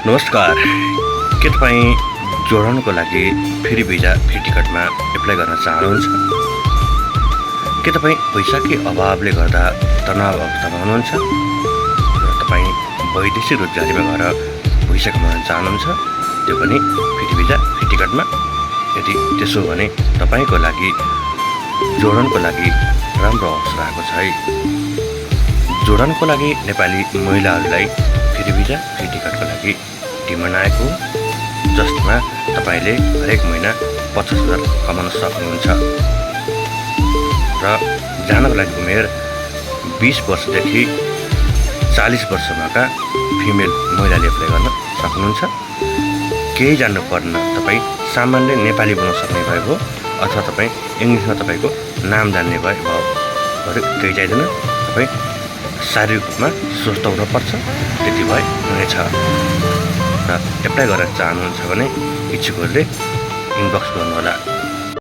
नमस्कार, के तपाईँ जोर्डनको लागि फ्री भिजा फ्री टिकटमा एप्लाई गर्न चाहनुहुन्छ? के तपाईँ पैसाकै अभावले गर्दा तनाव अवस्थामा हुनुहुन्छ र तपाईँ वैदेशिक रोजगारीमा गएर पैसा कमाउन चाहनुहुन्छ, त्यो पनि फ्री भिजा फ्री टिकटमा? यदि त्यसो हो भने तपाईँको लागि जोर्डनको लागि राम्रो अवसर आएको छ है। जोर्डनको लागि नेपाली महिलाहरूलाई फ्री भिजा फ्री टिकटको लागि डिमान्ड आएको, जसमा तपाईँले हरेक महिना 50,000 कमाउन सक्नुहुन्छ र जानको लागि उमेर 20 वर्षदेखि 40 वर्षमाका फिमेल महिलाले एप्लाई गर्न सक्नुहुन्छ। केही जान्नु पर्दैन, तपाईँ सामान्य नेपाली बोल्न सक्ने भएको अथवा तपाईँ इङ्ग्लिसमा तपाईँको नाम जान्ने भयो केही चाहिँदैन। तपाईँ शारीरिक रूपमा स्वस्थ हुनुपर्छ, त्यति भए हुनेछ। र एप्लाई गर्न चाहनुहुन्छ भने इच्छुकहरूले इनबक्स गर्नुहोला।